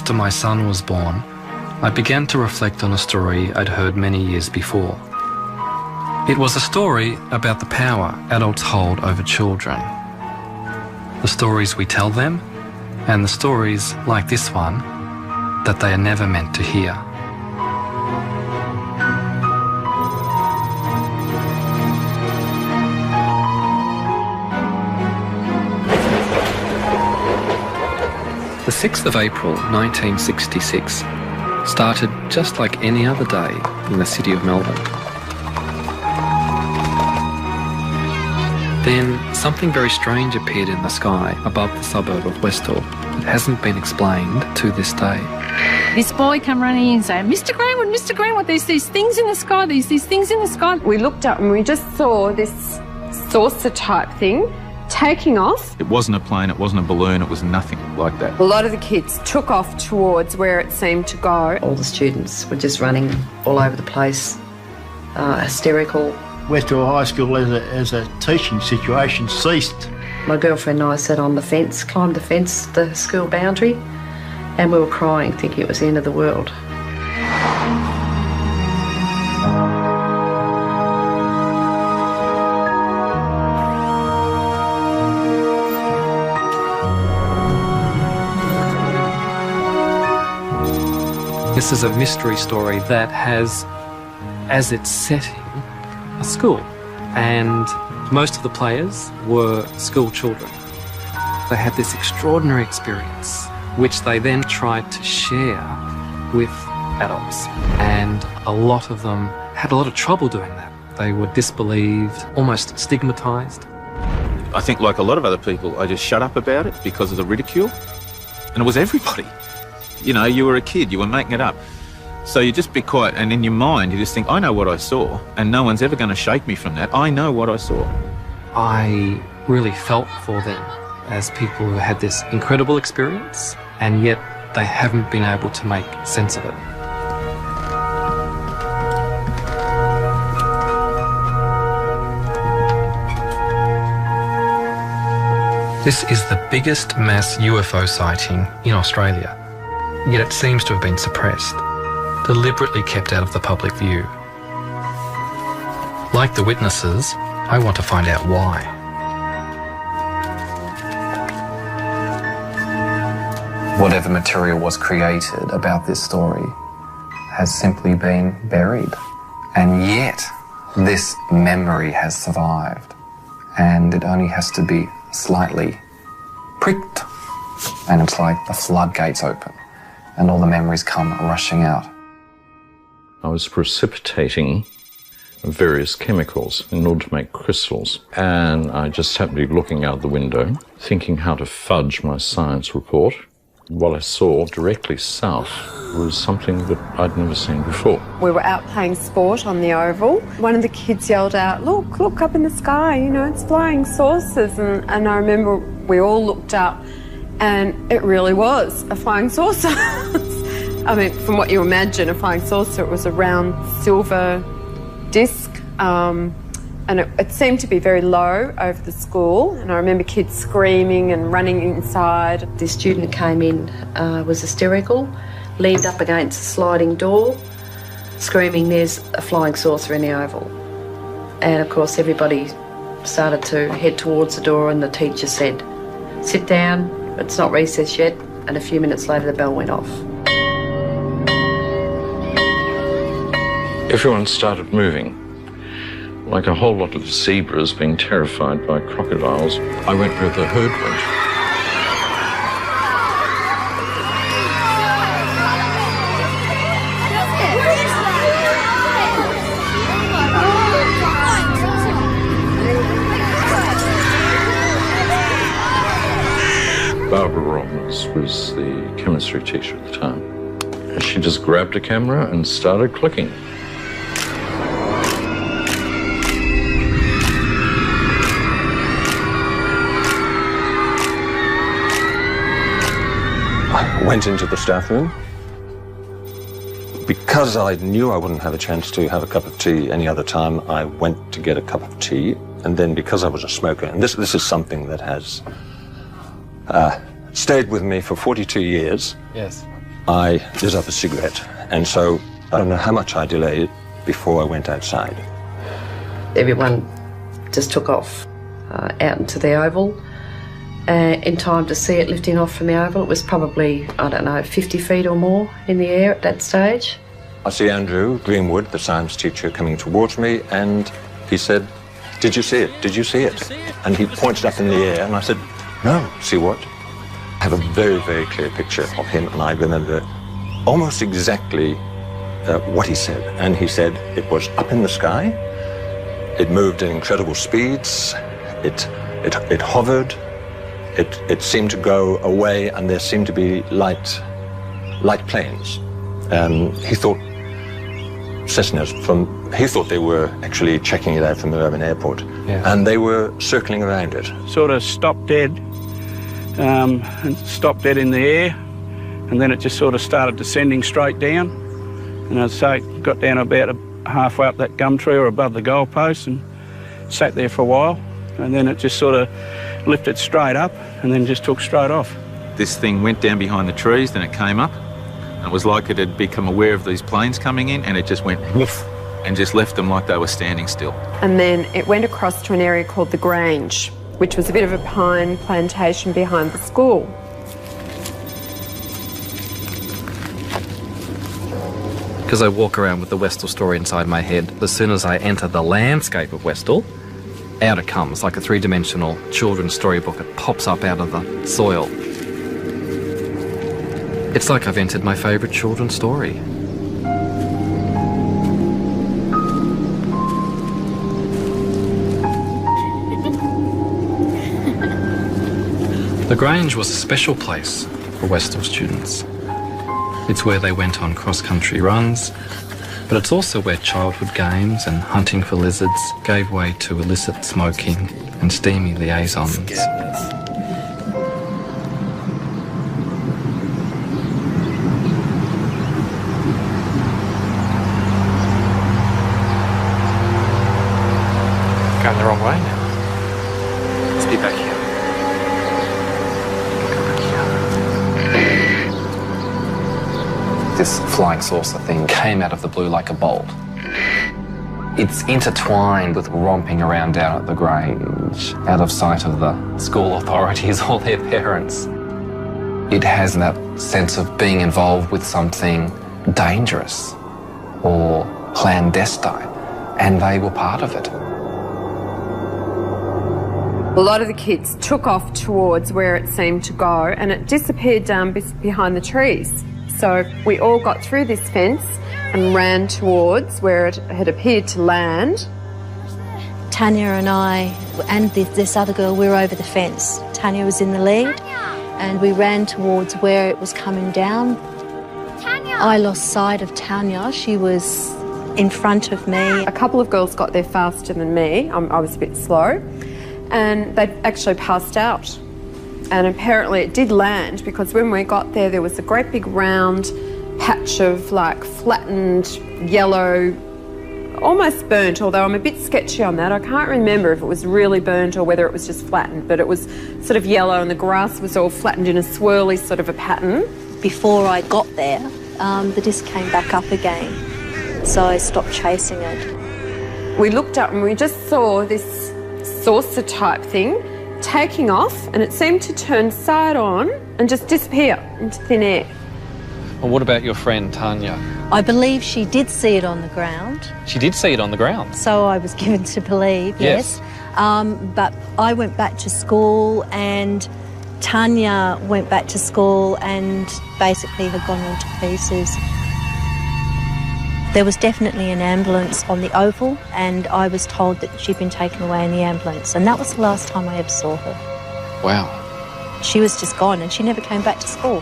after my son was born, I began to reflect on a story I'd heard many years before. It was a story about the power adults hold over children. The stories we tell them, and the stories, like this one, that they are never meant to hear. The 6th of April 1966 started just like any other day in the city of Melbourne. Then something very strange appeared in the sky above the suburb of Westall. It hasn't been explained to this day. This boy come running in and say, Mr. Greenwood, there's these things in the sky, these things in the sky. We looked up and we just saw this saucer type thing taking off. It wasn't a plane, it wasn't a balloon, it was nothing like that. A lot of the kids took off towards where it seemed to go. All the students were just running all over the place, hysterical. Westall High School as a teaching situation ceased. My girlfriend and I sat on the fence, climbed the fence, the school boundary, and we were crying, thinking it was the end of the world. This is a mystery story that has, as its setting, a school, and most of the players were school children. They had this extraordinary experience, which they then tried to share with adults, and a lot of them had a lot of trouble doing that. They were disbelieved, almost stigmatised. I think, like a lot of other people, I just shut up about it because of the ridicule, and it was everybody. You know, you were a kid, you were making it up. So you just be quiet, and in your mind you just think, I know what I saw, and no one's ever going to shake me from that. I know what I saw. I really felt for them as people who had this incredible experience, and yet they haven't been able to make sense of it. This is the biggest mass UFO sighting in Australia, yet it seems to have been suppressed, deliberately kept out of the public view. Like the witnesses, I want to find out why. Whatever material was created about this story has simply been buried. And yet, this memory has survived. And it only has to be slightly pricked, and it's like the floodgates open, and all the memories come rushing out. I was precipitating various chemicals in order to make crystals, and I just happened to be looking out the window, thinking how to fudge my science report. What I saw directly south was something that I'd never seen before. We were out playing sport on the oval. One of the kids yelled out, look up in the sky, you know, it's flying saucers. And I remember we all looked up, and it really was a flying saucer. I mean, from what you imagine, a flying saucer, it was a round silver disc, and it seemed to be very low over the school, and I remember kids screaming and running inside. The student came in, was hysterical, leaned up against a sliding door, screaming, there's a flying saucer in the oval. And of course everybody started to head towards the door, and the teacher said, sit down, it's not recess yet, and a few minutes later the bell went off. Everyone started moving, like a whole lot of zebras being terrified by crocodiles. I went where the herd went. Barbara Robbins was the chemistry teacher at the time. She just grabbed a camera and started clicking. I went into the staff room. Because I knew I wouldn't have a chance to have a cup of tea any other time, I went to get a cup of tea. And then because I was a smoker, and this is something that has stayed with me for 42 years. Yes. I lit up a cigarette, and so I don't know how much I delayed before I went outside. Everyone just took off out into the oval. In time to see it lifting off from the oval, it was probably, I don't know, 50 feet or more in the air at that stage. I see Andrew Greenwood, the science teacher, coming towards me, and he said, "Did you see it? Did you see it?" And he pointed up in the air, and I said, "No, see what?" I have a very, very clear picture of him, and I remember almost exactly what he said. And he said it was up in the sky, it moved at incredible speeds, it hovered, it seemed to go away, and there seemed to be light planes. He thought Cessnas he thought they were actually checking it out from the Melbourne airport, and they were circling around it. Sort of stopped dead, and stopped dead in the air, and then it just sort of started descending straight down. And I'd say it got down about halfway up that gum tree or above the goalpost and sat there for a while, and then it just sort of lifted straight up and then just took straight off. This thing went down behind the trees, then it came up. It was like it had become aware of these planes coming in, and it just went woof and just left them like they were standing still. And then it went across to an area called the Grange, which was a bit of a pine plantation behind the school. Because I walk around with the Westall story inside my head, as soon as I enter the landscape of Westall, out it comes like a three-dimensional children's storybook. It pops up out of the soil. It's like I've entered my favourite children's story. The Grange was a special place for Westall students. It's where they went on cross-country runs, but it's also where childhood games and hunting for lizards gave way to illicit smoking and steamy liaisons. Going the wrong way now. Let's be back here. Go back here. This flying saucer thing came out of the blue like a bolt. It's intertwined with romping around down at the Grange, out of sight of the school authorities or their parents. It has that sense of being involved with something dangerous or clandestine, and they were part of it. A lot of the kids took off towards where it seemed to go, and it disappeared down behind the trees. So we all got through this fence and ran towards where it had appeared to land. Tanya and I and this other girl, we were over the fence. Tanya was in the lead, and we ran towards where it was coming down. Tanya! I lost sight of Tanya. She was in front of me. A couple of girls got there faster than me. I was a bit slow. And they actually passed out. And apparently it did land, because when we got there, there was a great big round patch of like flattened yellow, almost burnt, although I'm a bit sketchy on that. I can't remember if it was really burnt or whether it was just flattened, but it was sort of yellow, and the grass was all flattened in a swirly sort of a pattern. Before I got there, the disc came back up again, so I stopped chasing it. We looked up and we just saw this saucer type thing taking off, and it seemed to turn side on and just disappear into thin air. Well, what about your friend Tanya? I believe she did see it on the ground. She did see it on the ground? So I was given to believe, yes. But I went back to school, and Tanya went back to school and basically had gone all to pieces. There was definitely an ambulance on the oval, and I was told that she'd been taken away in the ambulance, and that was the last time I ever saw her. Wow. She was just gone, and she never came back to school.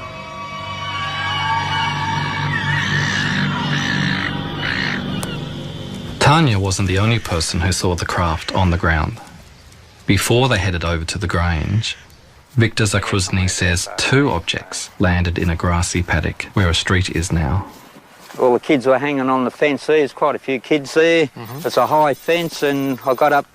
Tanya wasn't the only person who saw the craft on the ground. Before they headed over to the Grange, Victor Zakruzny says 2 objects landed in a grassy paddock where a street is now. All the kids were hanging on the fence there. There's quite a few kids there. It's a high fence, and I got up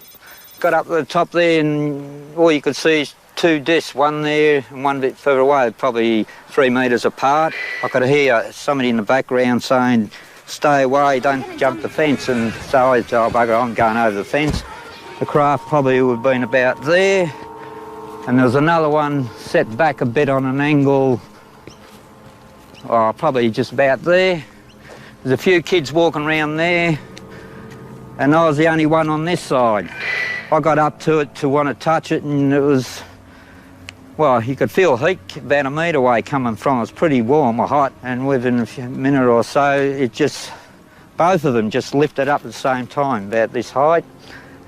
to the top there, and all you could see is two discs, one there and one a bit further away, probably 3 metres apart. I could hear somebody in the background saying, "Stay away, don't jump the fence." And so I said, "Oh, bugger, I'm going over the fence." The craft probably would have been about there. And there was another one set back a bit on an angle, probably just about there. There's a few kids walking around there, and I was the only one on this side. I got up to it to want to touch it, and it was, well, you could feel heat about a metre away coming from it. It was pretty warm or hot, and within a minute or so, it just, both of them just lifted up at the same time, about this height.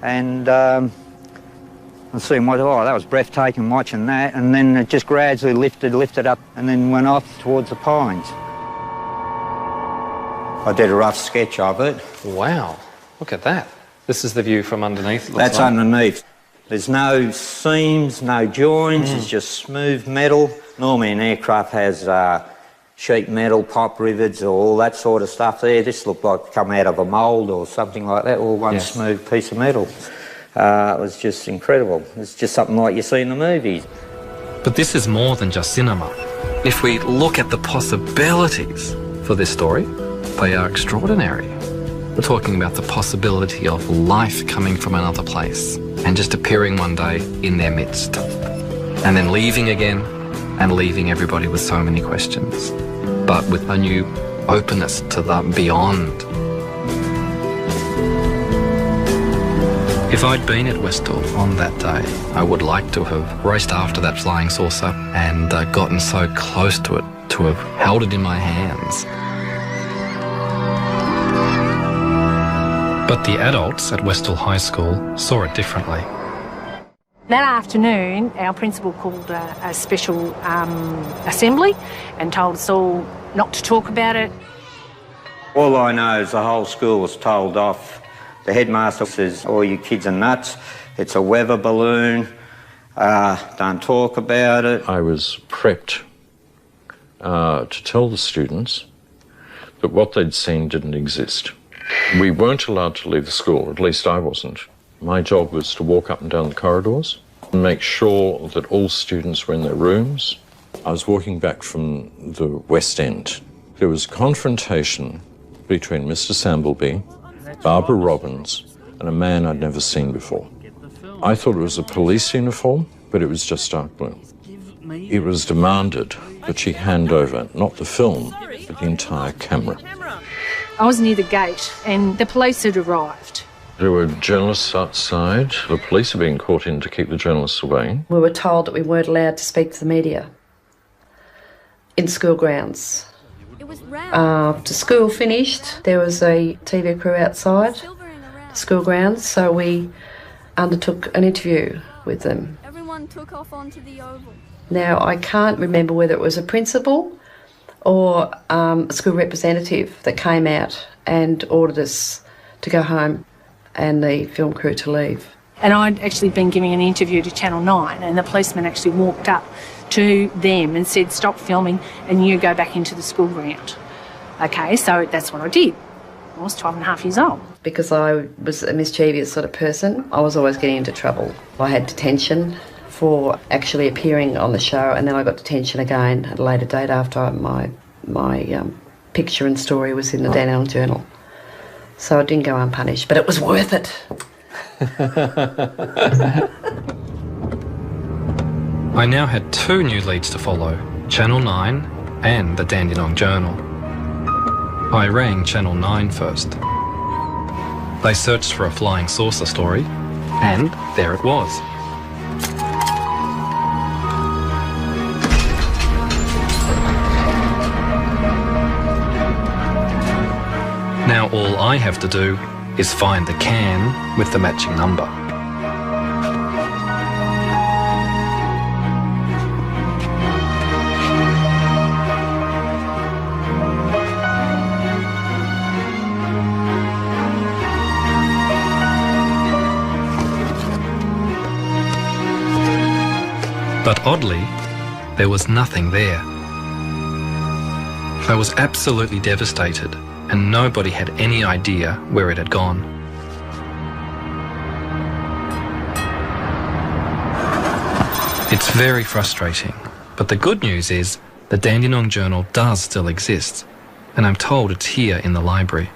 And I seen, that was breathtaking watching that, and then it just gradually lifted up, and then went off towards the pines. I did a rough sketch of it. Wow, look at that. This is the view from underneath. That's underneath. There's no seams, no joints, it's just smooth metal. Normally an aircraft has sheet metal, pop rivets, or all that sort of stuff there. This looked like come out of a mould or something like that, or one smooth piece of metal. It was just incredible. It's just something like you see in the movies. But this is more than just cinema. If we look at the possibilities for this story, they are extraordinary. We're talking about the possibility of life coming from another place and just appearing one day in their midst, and then leaving again and leaving everybody with so many questions, but with a new openness to the beyond. If I'd been at Westall on that day, I would like to have raced after that flying saucer and gotten so close to it, to have held it in my hands. But the adults at Westall High School saw it differently. That afternoon, our principal called a special assembly and told us all not to talk about it. All I know is the whole school was told off. The headmaster says, "All you kids are nuts. It's a weather balloon. Don't talk about it." I was prepped to tell the students that what they'd seen didn't exist. We weren't allowed to leave the school, at least I wasn't. My job was to walk up and down the corridors and make sure that all students were in their rooms. I was walking back from the West End. There was confrontation between Mr. Sambleby, Barbara Robbins, and a man I'd never seen before. I thought it was a police uniform, but it was just dark blue. It was demanded that she hand over not the film, but the entire camera. I was near the gate and the police had arrived. There were journalists outside. The police are being called in to keep the journalists away. We were told that we weren't allowed to speak to the media in school grounds. After school finished, there was a TV crew outside the school grounds, so we undertook an interview with them. Everyone took off onto the oval. Now, I can't remember whether it was a principal or a school representative that came out and ordered us to go home and the film crew to leave. And I'd actually been giving an interview to Channel 9 and the policeman actually walked up to them and said, "Stop filming and you go back into the school ground." Okay, so that's what I did. I was 12 and a half years old. Because I was a mischievous sort of person, I was always getting into trouble. I had detention for actually appearing on the show, and then I got detention again at a later date after my picture and story was in the Dan Allen Journal. So I didn't go unpunished, but it was worth it. I now had two new leads to follow, Channel 9 and the Dandenong Journal. I rang Channel 9 first. They searched for a flying saucer story, and there it was. Now all I have to do is find the can with the matching number. But oddly, there was nothing there. I was absolutely devastated, and nobody had any idea where it had gone. It's very frustrating, but the good news is the Dandenong Journal does still exist, and I'm told it's here in the library.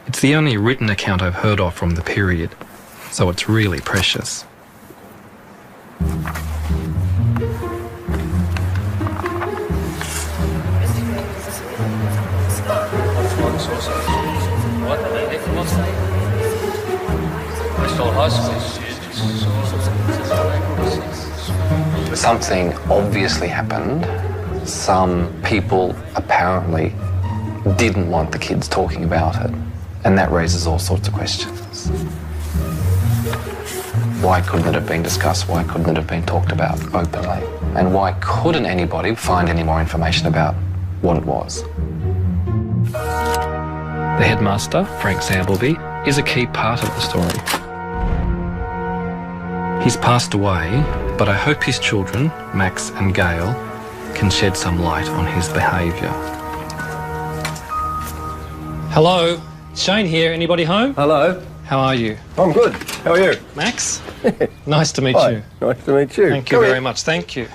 It's the only written account I've heard of from the period, so it's really precious. Something obviously happened. Some people apparently didn't want the kids talking about it, and that raises all sorts of questions. Why couldn't it have been discussed? Why couldn't it have been talked about openly? And why couldn't anybody find any more information about what it was? The headmaster, Frank Sambleby, is a key part of the story. He's passed away, but I hope his children, Max and Gail, can shed some light on his behaviour. Hello, Shane here. Anybody home? Hello. How are you? I'm good. How are you? Max? Nice to meet Hi. you. Nice to meet you. Thank you very much. Thank you.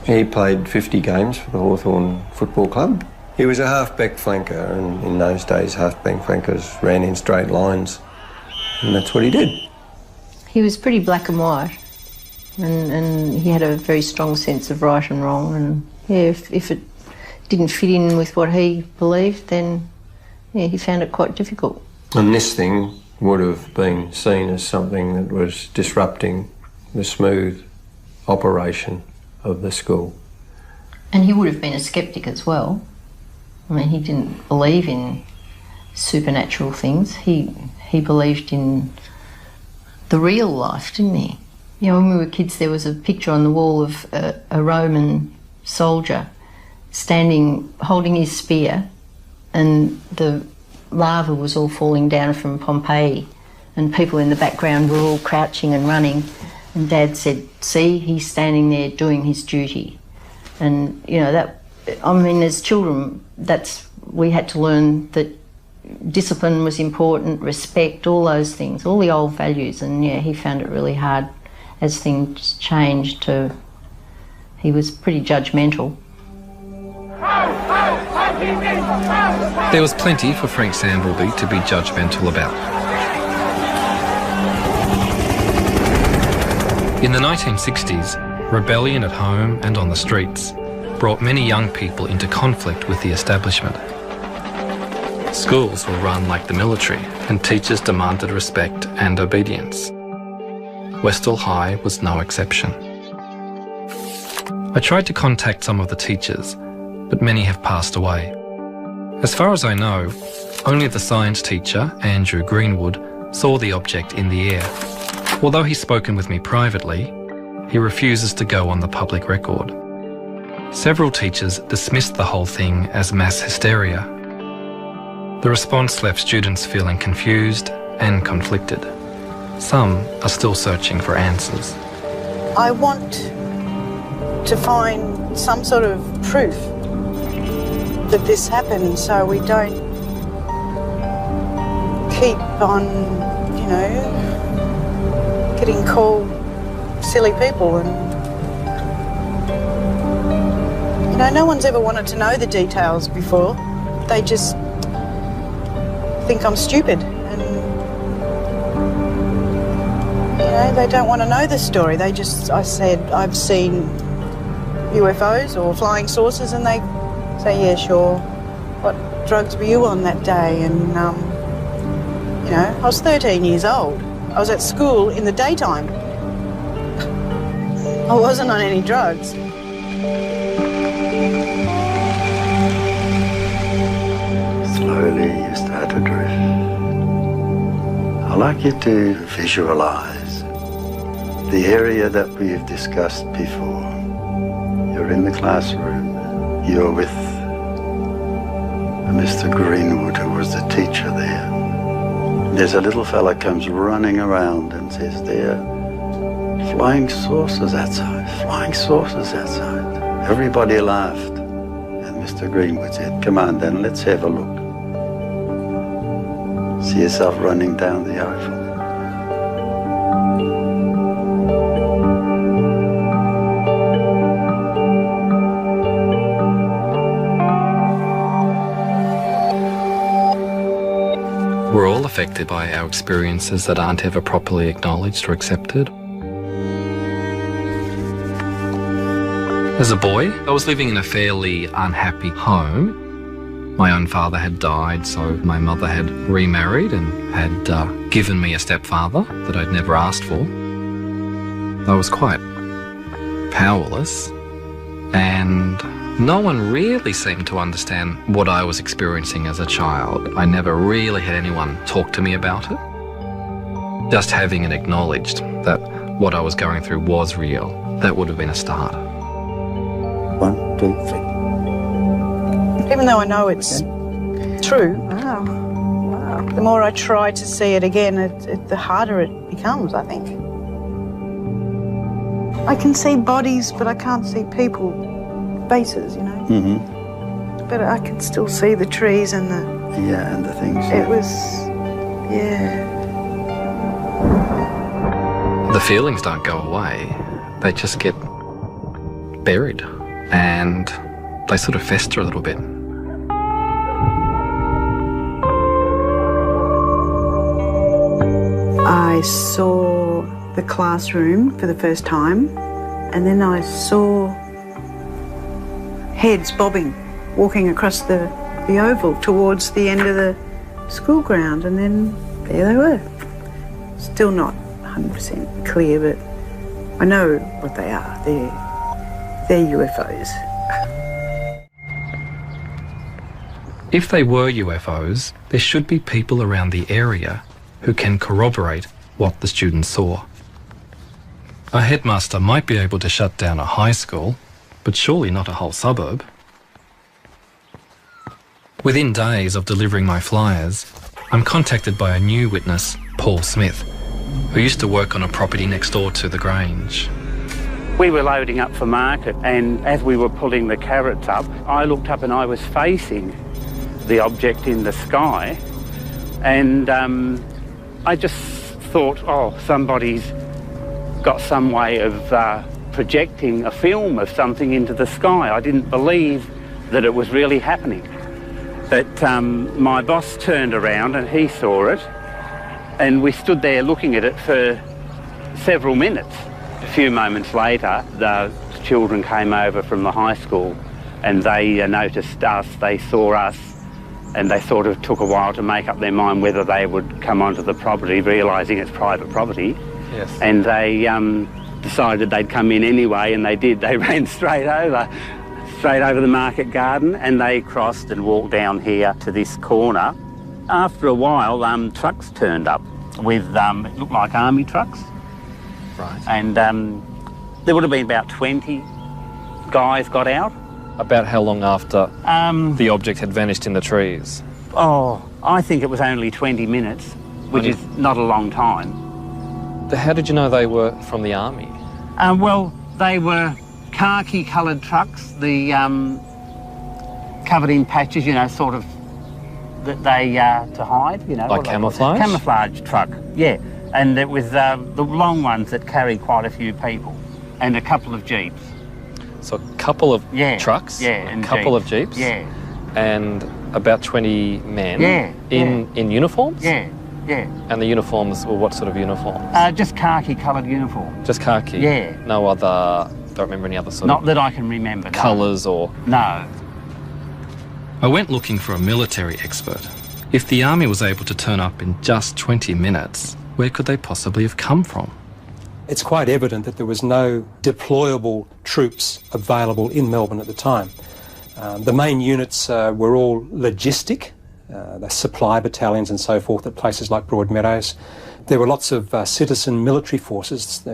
He played 50 games for the Hawthorn Football Club. He was a half-back flanker, and in those days half-back flankers ran in straight lines, and that's what he did. He was pretty black and white, and he had a very strong sense of right and wrong, and yeah, if it didn't fit in with what he believed, then yeah, he found it quite difficult. And this thing would have been seen as something that was disrupting the smooth operation of the school. And he would have been a sceptic as well. I mean, he didn't believe in supernatural things. He believed in the real life, didn't he? You know, when we were kids, there was a picture on the wall of a Roman soldier standing, holding his spear, and the lava was all falling down from Pompeii, and people in the background were all crouching and running, and Dad said, see, he's standing there doing his duty. And, you know, that, I mean, as children, we had to learn that discipline was important, respect, all those things, all the old values, and yeah, he found it really hard as things changed he was pretty judgmental. There was plenty for Frank Sambleby to be judgmental about. In the 1960s, rebellion at home and on the streets brought many young people into conflict with the establishment. Schools were run like the military, and teachers demanded respect and obedience. Westall High was no exception. I tried to contact some of the teachers, but many have passed away. As far as I know, only the science teacher, Andrew Greenwood, saw the object in the air. Although he's spoken with me privately, he refuses to go on the public record. Several teachers dismissed the whole thing as mass hysteria. The response left students feeling confused and conflicted. Some are still searching for answers. I want to find some sort of proof that this happened, so we don't keep on, you know, getting called silly people. And, you know, no one's ever wanted to know the details before. They just think I'm stupid, and, you know, they don't want to know the story. I said, I've seen UFOs or flying saucers, and they say, yeah, sure. What drugs were you on that day? And, you know, I was 13 years old. I was at school in the daytime. I wasn't on any drugs. Slowly you start to drift. I'd like you to visualize the area that we've discussed before. You're in the classroom. You're with Mr. Greenwood, who was the teacher there. There's a little fella comes running around and says, there, flying saucers outside, flying saucers outside. Everybody laughed. And Mr. Greenwood said, come on then, let's have a look. See yourself running down the oval. We're all affected by our experiences that aren't ever properly acknowledged or accepted. As a boy, I was living in a fairly unhappy home. My own father had died, so my mother had remarried and had given me a stepfather that I'd never asked for. I was quite powerless, and no one really seemed to understand what I was experiencing as a child. I never really had anyone talk to me about it. Just having it acknowledged that what I was going through was real, that would have been a start. 1, 2, 3. Even though I know it's true, the more I try to see it again, the harder it becomes, I think. I can see bodies, but I can't see people, faces, you know. Mm-hmm. But I can still see the trees and the... Yeah, and the things. It was... yeah. The feelings don't go away. They just get buried and they sort of fester a little bit. I saw the classroom for the first time, and then I saw heads bobbing, walking across the oval towards the end of the school ground, and then there they were. Still not 100% clear, but I know what they are. They're UFOs. If they were UFOs, there should be people around the area who can corroborate what the students saw. A headmaster might be able to shut down a high school, but surely not a whole suburb. Within days of delivering my flyers, I'm contacted by a new witness, Paul Smith, who used to work on a property next door to the Grange. We were loading up for market, and as we were pulling the carrots up, I looked up and I was facing the object in the sky, and I just thought, oh, somebody's got some way of projecting a film of something into the sky. I didn't believe that it was really happening. But my boss turned around and he saw it, and we stood there looking at it for several minutes. A few moments later, the children came over from the high school and they noticed us, they saw us, and they sort of took a while to make up their mind whether they would come onto the property, realising it's private property. Yes. And they decided they'd come in anyway, and they did. They ran straight over the market garden, and they crossed and walked down here to this corner. After a while, trucks turned up with, it looked like army trucks. Right. And there would have been about 20 guys got out. About how long after the object had vanished in the trees? Oh, I think it was only 20 minutes, which is not a long time. How did you know they were from the army? Well, they were khaki-coloured trucks, the covered in patches, you know, sort of that they to hide, you know. Like camouflage? Camouflage truck, yeah. And it was the long ones that carried quite a few people, and a couple of jeeps. So a couple of trucks, and a couple jeeps. of jeeps, yeah, and about 20 men, in uniforms. Yeah. And the uniforms were what sort of uniforms? Just khaki-coloured uniform. Just khaki. Yeah. No other. Don't remember any other sort Not of. that I can remember. Colours or. No. I went looking for a military expert. If the army was able to turn up in just 20 minutes, where could they possibly have come from? It's quite evident that there was no deployable troops available in Melbourne at the time. The main units were all logistic, the supply battalions and so forth at places like Broadmeadows. There were lots of citizen military forces,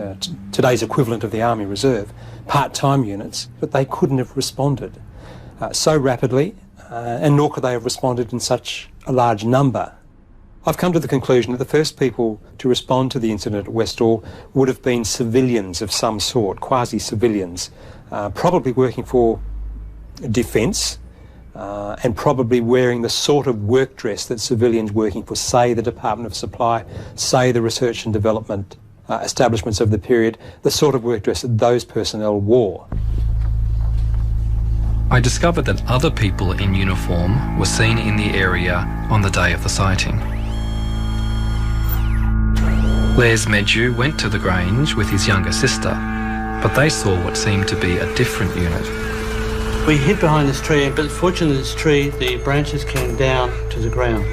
today's equivalent of the Army Reserve, part-time units, but they couldn't have responded so rapidly, and nor could they have responded in such a large number. I've come to the conclusion that the first people to respond to the incident at Westall would have been civilians of some sort, quasi-civilians, probably working for defence, and probably wearing the sort of work dress that civilians working for, say, the Department of Supply, say, the Research and Development establishments of the period, the sort of work dress that those personnel wore. I discovered that other people in uniform were seen in the area on the day of the sighting. Les Medju went to the Grange with his younger sister, but they saw what seemed to be a different unit. We hid behind this tree, but fortunately this tree, the branches came down to the ground.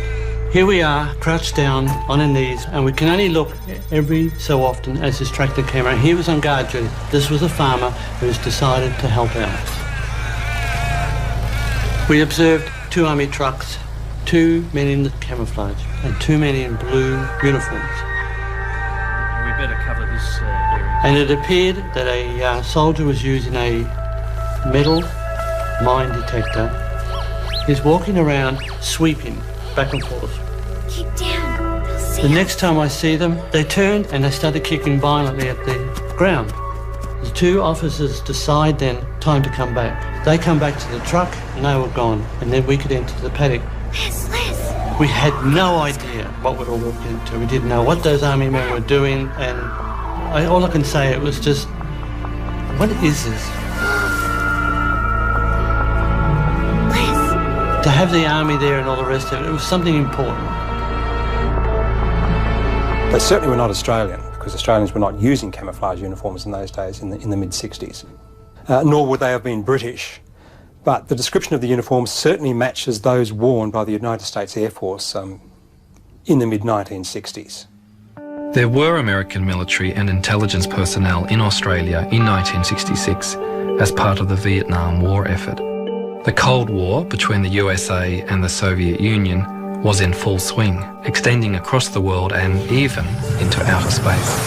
Here we are, crouched down on our knees, and we can only look every so often as this tractor came around. He was on guard duty. This was a farmer who has decided to help out. We observed 2 army trucks, 2 men in camouflage, and 2 men in blue uniforms. We better cover this area. And it appeared that a soldier was using a metal mine detector. He's walking around, sweeping back and forth. Keep down. They'll see The us. next time I see them, they turned and they started kicking violently at the ground. The 2 officers decide then, time to come back. They come back to the truck and they were gone, and then we could enter the paddock. Les. We had no idea what we'd all walked into. We didn't know what those army men were doing, and all I can say, it was just, what is this? To have the army there and all the rest of it, it was something important. They certainly were not Australian, because Australians were not using camouflage uniforms in those days in the mid-60s. Nor would they have been British. But the description of the uniforms certainly matches those worn by the United States Air Force in the mid-1960s. There were American military and intelligence personnel in Australia in 1966 as part of the Vietnam War effort. The Cold War between the USA and the Soviet Union was in full swing, extending across the world and even into outer space.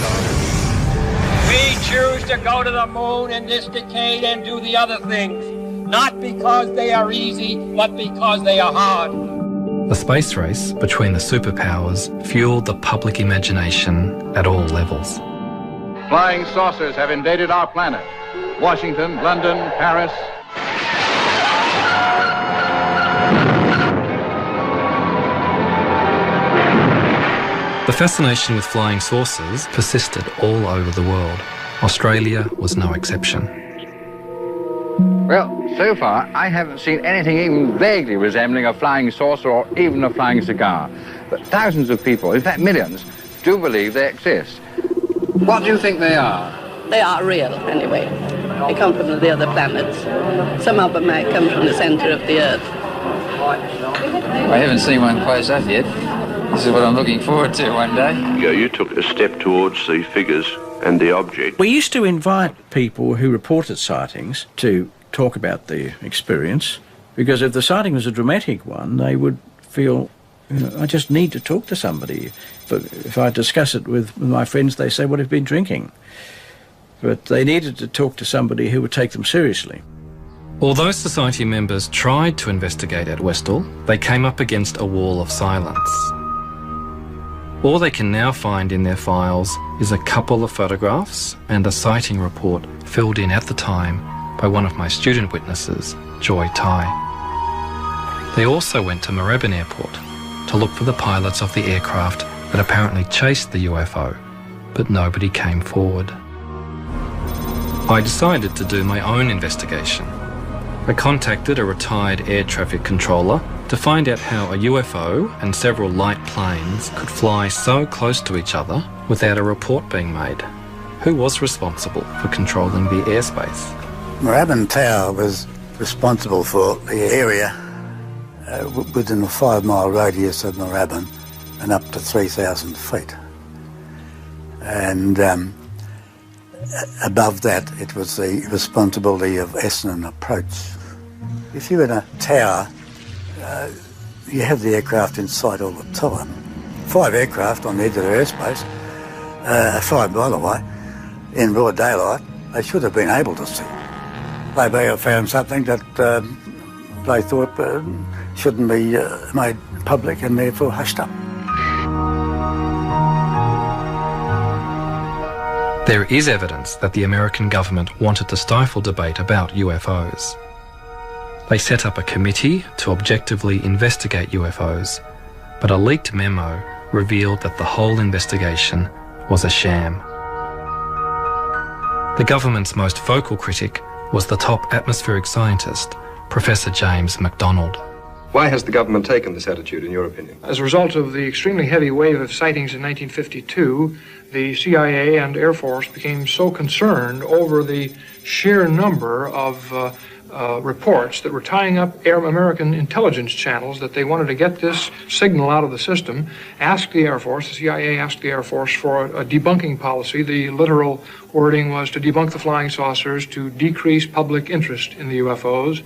We choose to go to the moon in this decade and do the other things, not because they are easy, but because they are hard. The space race between the superpowers fueled the public imagination at all levels. Flying saucers have invaded our planet. Washington, London, Paris. The fascination with flying saucers persisted all over the world. Australia was no exception. Well, so far, I haven't seen anything even vaguely resembling a flying saucer or even a flying cigar. But thousands of people, in fact millions, do believe they exist. What do you think they are? They are real, anyway. They come from the other planets. Some of them might come from the centre of the Earth. I haven't seen one close up yet. This is what I'm looking forward to one day. You took a step towards the figures and the object. We used to invite people who reported sightings to talk about their experience, because if the sighting was a dramatic one, they would feel, I just need to talk to somebody. But if I discuss it with my friends, they say, well, I've been drinking. But they needed to talk to somebody who would take them seriously. Although society members tried to investigate at Westall, they came up against a wall of silence. All they can now find in their files is a couple of photographs and a sighting report filled in at the time by one of my student witnesses, Joy Tai. They also went to Moorabbin Airport to look for the pilots of the aircraft that apparently chased the UFO, but nobody came forward. I decided to do my own investigation. I contacted a retired air traffic controller to find out how a UFO and several light planes could fly so close to each other without a report being made. Who was responsible for controlling the airspace? Moorabbin Tower was responsible for the area within a 5-mile radius of Moorabbin and up to 3,000 feet. And above that, it was the responsibility of Acionem approach. If you're in a tower, you have the aircraft in sight all the time. 5 aircraft on the edge of the airspace, 5 by the way, in broad daylight, they should have been able to see. They may have found something that they thought shouldn't be made public and therefore hushed up. There is evidence that the American government wanted to stifle debate about UFOs. They set up a committee to objectively investigate UFOs, but a leaked memo revealed that the whole investigation was a sham. The government's most vocal critic was the top atmospheric scientist, Professor James MacDonald. Why has the government taken this attitude, in your opinion? As a result of the extremely heavy wave of sightings in 1952, the CIA and Air Force became so concerned over the sheer number of reports that were tying up American intelligence channels that they wanted to get this signal out of the system, asked the Air Force, the CIA asked the Air Force for a debunking policy. The literal wording was to debunk the flying saucers, to decrease public interest in the UFOs.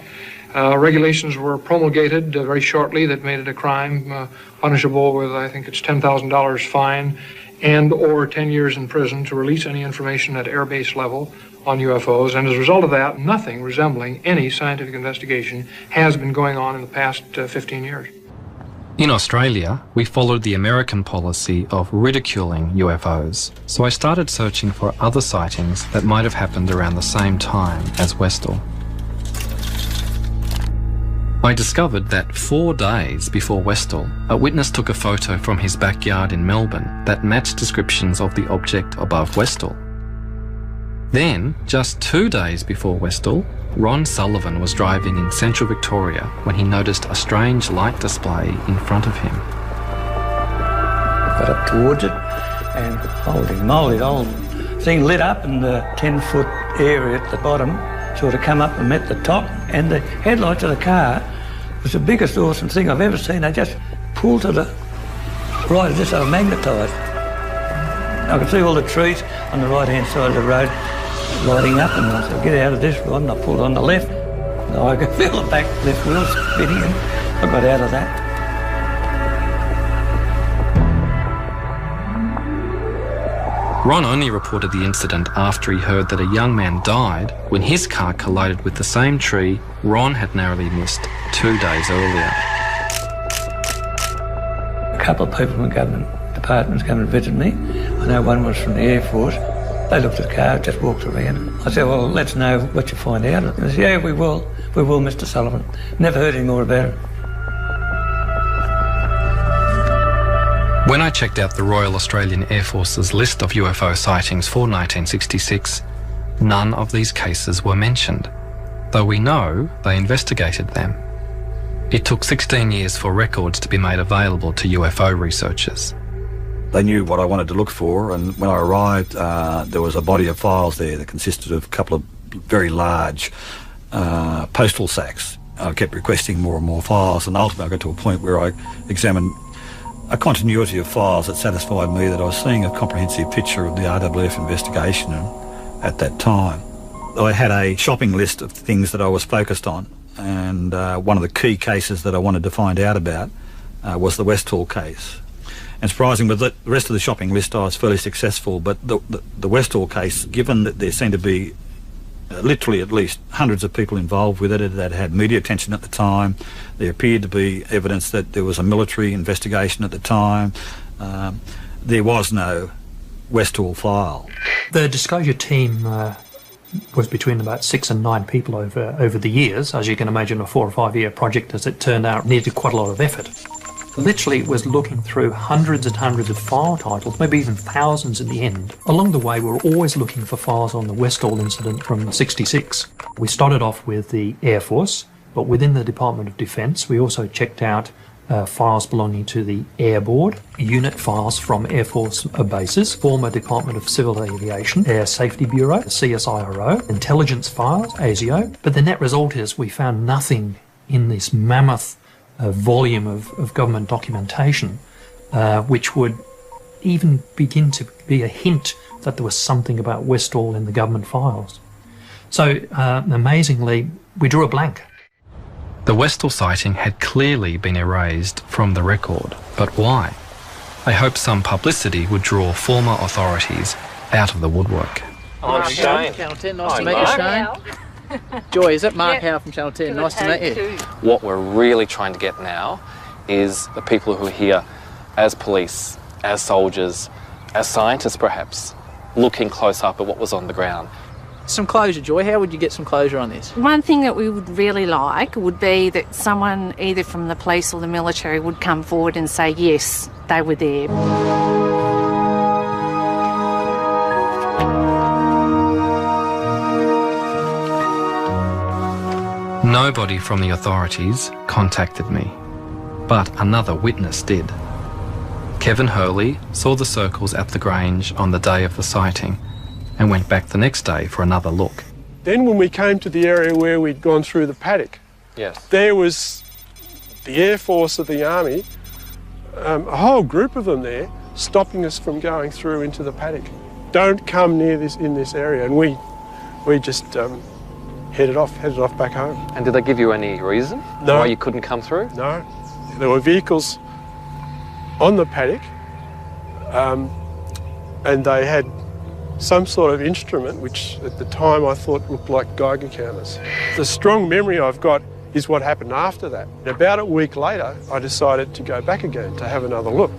Regulations were promulgated very shortly that made it a crime punishable with, I think it's $10,000 fine and or 10 years in prison to release any information at airbase level on UFOs. And as a result of that, nothing resembling any scientific investigation has been going on in the past 15 years. In Australia, we followed the American policy of ridiculing UFOs, so I started searching for other sightings that might have happened around the same time as Westall. I discovered that 4 days before Westall, a witness took a photo from his backyard in Melbourne that matched descriptions of the object above Westall. Then, just 2 days before Westall, Ron Sullivan was driving in central Victoria when he noticed a strange light display in front of him. Got up towards it and holy moly, the whole thing lit up and the 10-foot area at the bottom sort of come up and met the top, and the headlights of the car was the biggest awesome thing I've ever seen. They just pulled to the right, as if they were magnetised. I could see all the trees on the right-hand side of the road lighting up, and I said, get out of this one, and I pulled on the left. And I could feel the back left wheel spinning, and I got out of that. Ron only reported the incident after he heard that a young man died when his car collided with the same tree Ron had narrowly missed 2 days earlier. A couple of people from government departments came and visited me. I know one was from the Air Force. They looked at the car, just walked around. I said, well, let's know what you find out. And they said, yeah, we will, Mr. Sullivan. Never heard any more about it. When I checked out the Royal Australian Air Force's list of UFO sightings for 1966, none of these cases were mentioned, though we know they investigated them. It took 16 years for records to be made available to UFO researchers. They knew what I wanted to look for, and when I arrived, there was a body of files there that consisted of a couple of very large postal sacks. I kept requesting more and more files, and ultimately I got to a point where I examined a continuity of files that satisfied me that I was seeing a comprehensive picture of the RWF investigation at that time. I had a shopping list of things that I was focused on, and one of the key cases that I wanted to find out about was the Westall case. And surprising, with the rest of the shopping list I was fairly successful, but the Westall case, given that there seemed to be literally at least hundreds of people involved with it that had media attention at the time, there appeared to be evidence that there was a military investigation at the time, there was no Westall file. The disclosure team was between about 6 and 9 people over the years. As you can imagine, a 4 or 5 year project, as it turned out, needed quite a lot of effort. Literally, it was looking through hundreds and hundreds of file titles, maybe even thousands in the end. Along the way, we were always looking for files on the Westall incident from '66. We started off with the Air Force, but within the Department of Defence, we also checked out files belonging to the Air Board, unit files from Air Force bases, former Department of Civil Aviation, Air Safety Bureau, CSIRO, intelligence files, ASIO. But the net result is we found nothing in this mammoth volume of government documentation which would even begin to be a hint that there was something about Westall in the government files. So amazingly, we drew a blank. The Westall sighting had clearly been erased from the record, but why? I hoped some publicity would draw former authorities out of the woodwork. I'm Shane. Channel 10, nice to meet you, Shane. Joy, is it Mark Howe from Channel 10? Nice to meet you. What we're really trying to get now is the people who are here as police, as soldiers, as scientists perhaps, looking close up at what was on the ground. Some closure, Joy. How would you get some closure on this? One thing that we would really like would be that someone either from the police or the military would come forward and say, yes, they were there. Nobody from the authorities contacted me, but another witness did. Kevin Hurley saw the circles at the Grange on the day of the sighting and went back the next day for another look. Then when we came to the area where we'd gone through the paddock, yes, there was the Air Force of the Army, a whole group of them there, stopping us from going through into the paddock. Don't come near this in this area, and we just headed off back home. And did they give you any reason why you couldn't come through? No, there were vehicles on the paddock, and they had some sort of instrument which at the time I thought looked like Geiger counters. The strong memory I've got is what happened after that. About a week later, I decided to go back again to have another look.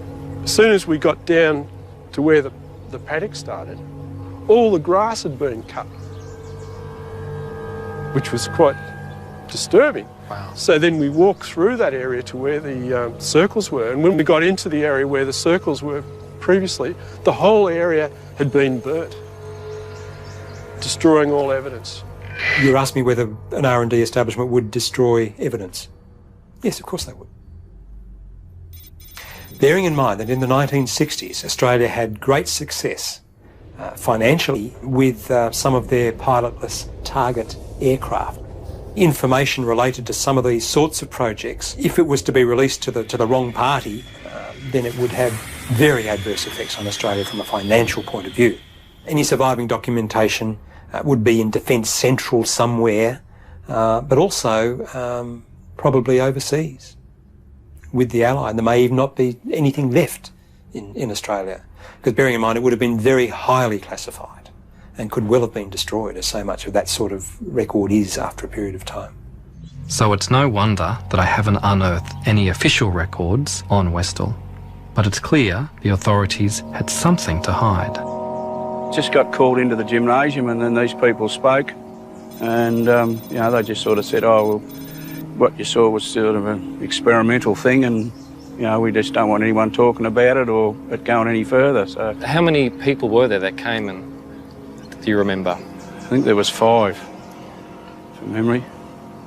As soon as we got down to where the paddock started, all the grass had been cut, which was quite disturbing. Wow. So then we walked through that area to where the circles were, and when we got into the area where the circles were previously, the whole area had been burnt, destroying all evidence. You asked me whether an R&D establishment would destroy evidence. Yes, of course they would. Bearing in mind that in the 1960s, Australia had great success financially with some of their pilotless target aircraft. Information related to some of these sorts of projects, if it was to be released to the wrong party, then it would have very adverse effects on Australia from a financial point of view. Any surviving documentation would be in Defence Central somewhere, but also probably overseas with the Allied. There may even not be anything left in Australia, because bearing in mind it would have been very highly classified and could well have been destroyed, as so much of that sort of record is after a period of time. So it's no wonder that I haven't unearthed any official records on Westall, but it's clear the authorities had something to hide. Just got called into the gymnasium, and then these people spoke, and they just sort of said, oh, well, what you saw was sort of an experimental thing, and we just don't want anyone talking about it or it going any further. So how many people were there that came, and do you remember? I think there was 5 from memory.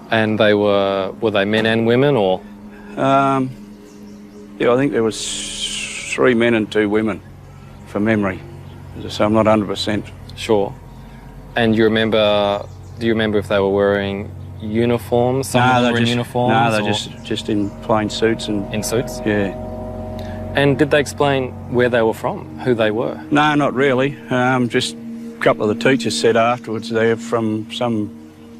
And they were they men and women, or? I think there was 3 men and 2 women from memory. So I'm not 100% sure. And do you remember if they were wearing uniforms? Some were in uniforms? No, they're just in plain suits. In suits? Yeah. And did they explain where they were from, who they were? No, not really. Just a couple of the teachers said afterwards they're from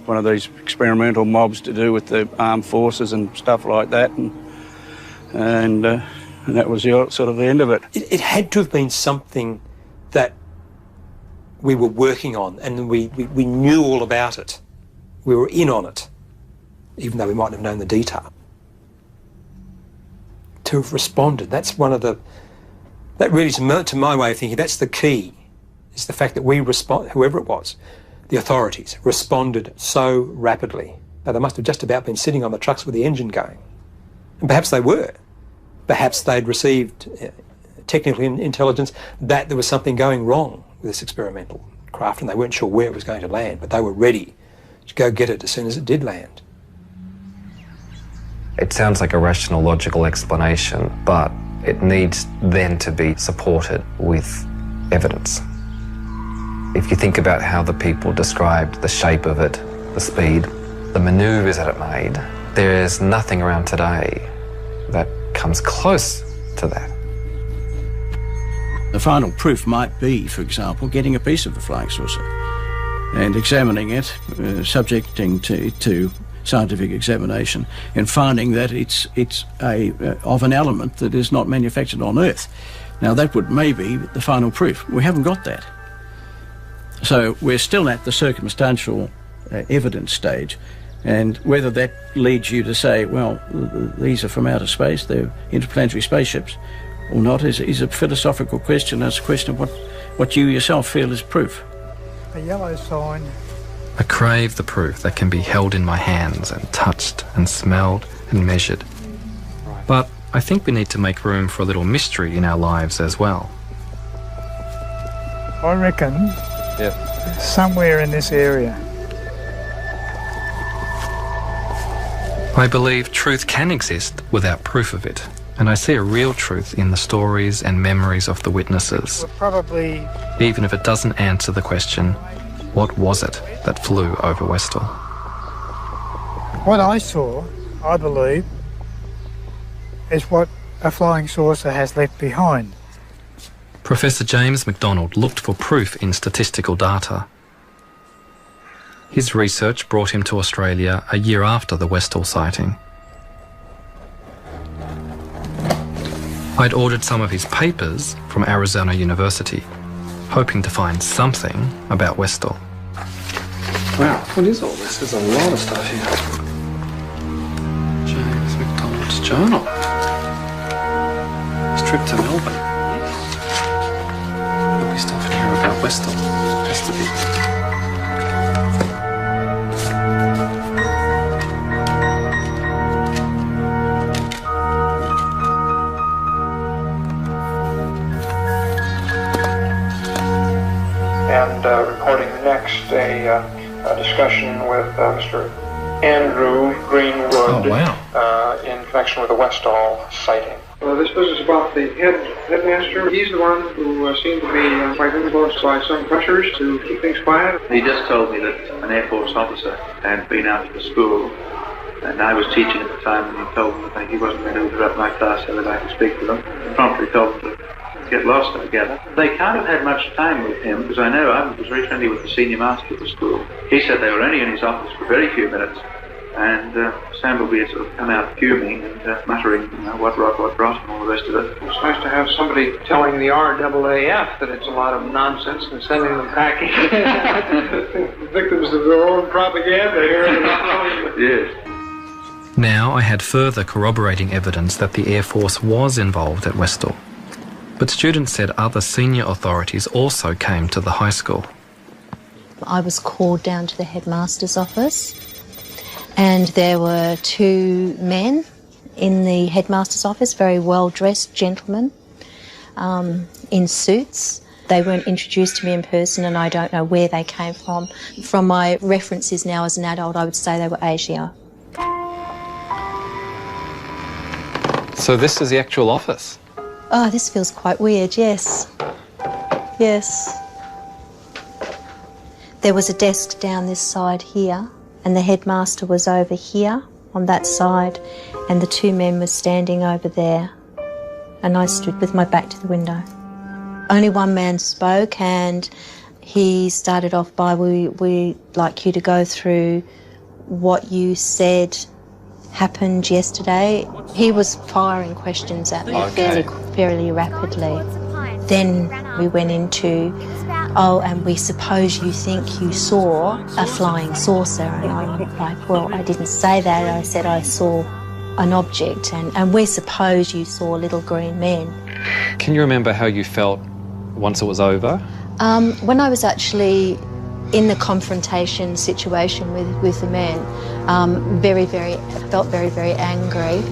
one of these experimental mobs to do with the armed forces and stuff like that, and that was sort of the end of it. It had to have been something that we were working on, and we knew all about it. We were in on it, even though we mightn't have known the detail. To have responded, that's one of the... That really, to my way of thinking, that's the key, is the fact that we whoever it was, the authorities, responded so rapidly. Now, they must have just about been sitting on the trucks with the engine going. And perhaps they were. Perhaps they'd received technical intelligence that there was something going wrong with this experimental craft, and they weren't sure where it was going to land, but they were ready to go get it as soon as it did land. It sounds like a rational, logical explanation, but it needs then to be supported with evidence. If you think about how the people described the shape of it, the speed, the manoeuvres that it made, there's nothing around today that comes close to that. The final proof might be, for example, getting a piece of the flying saucer and examining it, subjecting to scientific examination, and finding that it's of an element that is not manufactured on Earth. Now, that would maybe be the final proof. We haven't got that. So we're still at the circumstantial evidence stage, and whether that leads you to say, well, these are from outer space, they're interplanetary spaceships, or not, is a philosophical question. It's a question of what you yourself feel is proof. A yellow sign. I crave the proof that can be held in my hands and touched and smelled and measured. But I think we need to make room for a little mystery in our lives as well. I reckon somewhere in this area I believe truth can exist without proof of it, and I see a real truth in the stories and memories of the witnesses, Probably even if it doesn't answer the question, what was it that flew over Westall? what I saw, I believe, is what a flying saucer has left behind. Professor James McDonald looked for proof in statistical data. His research brought him to Australia a year after the Westall sighting. I'd ordered some of his papers from Arizona University, hoping to find something about Westall. Wow, what is all this? There's a lot of stuff here. James McDonald's journal. His trip to Melbourne. There'll be stuff in here about Westall. Has to be. And recording next a discussion with Mr. Andrew Greenwood in connection with the Westall sighting. This business about the headmaster, he's the one who seemed to be quite influenced by some pressures to keep things quiet. He just told me that an Air Force officer had been out to the school, and I was teaching at the time, and he told me that he wasn't going to interrupt my class so that I could speak to them. He promptly told them to get lost together. They can't have had much time with him, because I know I was very friendly with the senior master of the school. He said they were only in his office for very few minutes, and Sambleby had sort of come out fuming and muttering, what rot, and all the rest of it. It's nice to have somebody telling the RAAF that it's a lot of nonsense and sending them packing. Victims of their own propaganda here. Yes. Now I had further corroborating evidence that the Air Force was involved at Westall. But students said other senior authorities also came to the high school. I was called down to the headmaster's office, and there were two men in the headmaster's office, very well-dressed gentlemen in suits. They weren't introduced to me in person, and I don't know where they came from. From my references now as an adult, I would say they were Asia. So this is the actual office? Oh, this feels quite weird, yes. Yes. There was a desk down this side here, and the headmaster was over here on that side, and the two men were standing over there, and I stood with my back to the window. Only one man spoke, and he started off by, we'd like you to go through what you said happened yesterday. He was firing questions at me fairly rapidly. Then we went into, oh, and we suppose you think you saw a flying saucer. And I'm like, well, I didn't say that. I said I saw an object, and we suppose you saw little green men. Can you remember how you felt once it was over? When I was actually in the confrontation situation with the men, I felt very, very angry.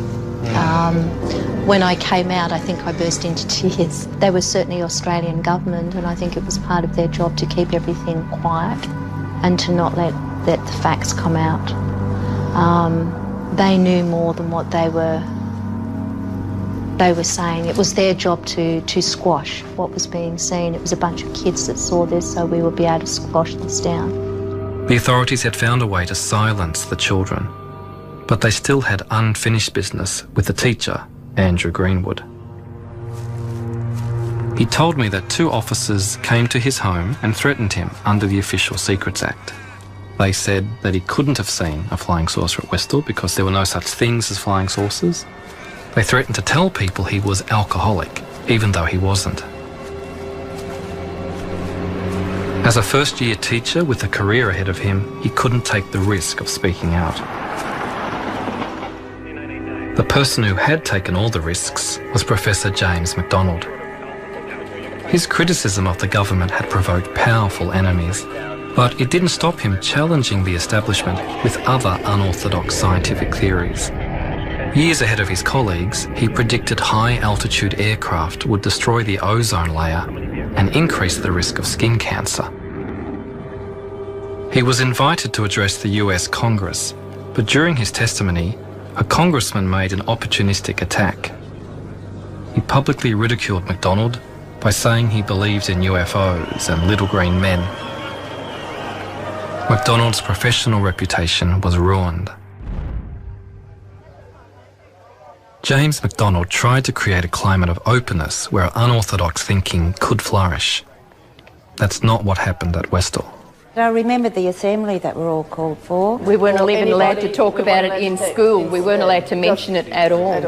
When I came out, I think I burst into tears. They were certainly Australian government, and I think it was part of their job to keep everything quiet and to not let the facts come out. They knew more than what they were saying. It was their job to squash what was being seen. It was a bunch of kids that saw this, so we would be able to squash this down. The authorities had found a way to silence the children, but they still had unfinished business with the teacher, Andrew Greenwood. He told me that two officers came to his home and threatened him under the Official Secrets Act. They said that he couldn't have seen a flying saucer at Westall because there were no such things as flying saucers. They threatened to tell people he was alcoholic, even though he wasn't. As a first-year teacher with a career ahead of him, he couldn't take the risk of speaking out. The person who had taken all the risks was Professor James McDonald. His criticism of the government had provoked powerful enemies, but it didn't stop him challenging the establishment with other unorthodox scientific theories. Years ahead of his colleagues, he predicted high-altitude aircraft would destroy the ozone layer and increase the risk of skin cancer. He was invited to address the US Congress, but during his testimony, a congressman made an opportunistic attack. He publicly ridiculed MacDonald by saying he believed in UFOs and little green men. MacDonald's professional reputation was ruined. James MacDonald tried to create a climate of openness where unorthodox thinking could flourish. That's not what happened at Westall. I remember the assembly that we're all called for. We weren't even allowed to talk about it in school. We weren't allowed to mention it at all.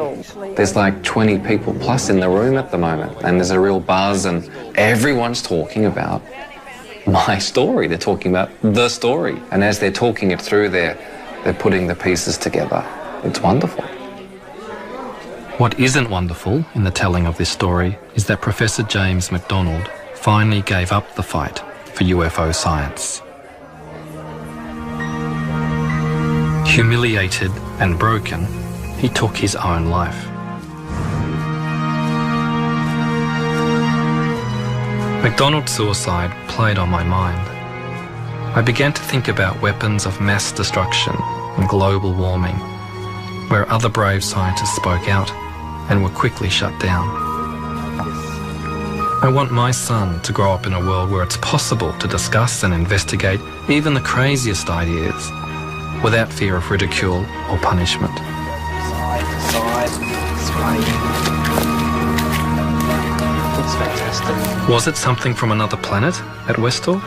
There's like 20 people plus in the room at the moment, and there's a real buzz, and everyone's talking about my story. They're talking about the story. And as they're talking it through, they're putting the pieces together. It's wonderful. What isn't wonderful in the telling of this story is that Professor James MacDonald finally gave up the fight for UFO science. Humiliated and broken, he took his own life. MacDonald's suicide played on my mind. I began to think about weapons of mass destruction and global warming, where other brave scientists spoke out and were quickly shut down. I want my son to grow up in a world where it's possible to discuss and investigate even the craziest ideas without fear of ridicule or punishment. That's fantastic. Was it something from another planet at Westall?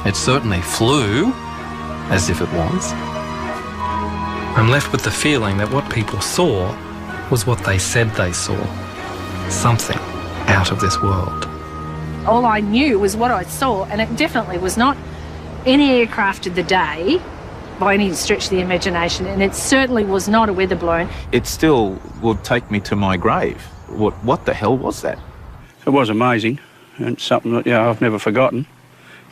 It certainly flew, as if it was. I'm left with the feeling that what people saw was what they said they saw. Something out of this world. All I knew was what I saw, and it definitely was not any aircraft of the day by any stretch of the imagination, and it certainly was not a weather balloon. It still would take me to my grave. What the hell was that? It was amazing, and something that I've never forgotten.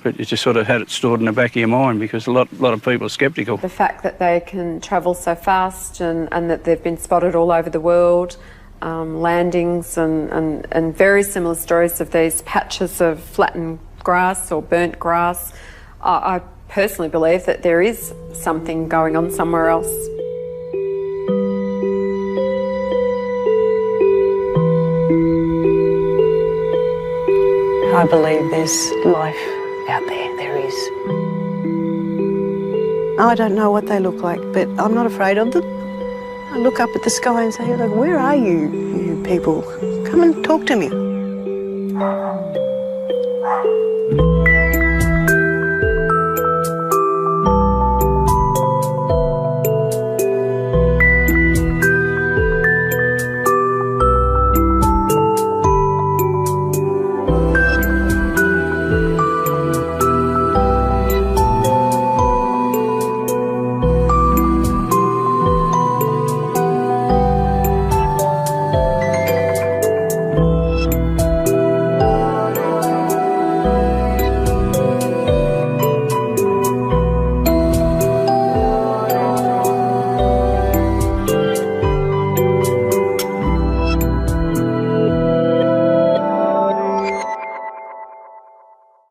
But you just sort of had it stored in the back of your mind because a lot of people are sceptical. The fact that they can travel so fast and that they've been spotted all over the world, landings and very similar stories of these patches of flattened grass or burnt grass. I personally believe that there is something going on somewhere else. I believe there's life out there. There is. I don't know what they look like, but I'm not afraid of them. I look up at the sky and say, "Look, where are you, you people? Come and talk to me."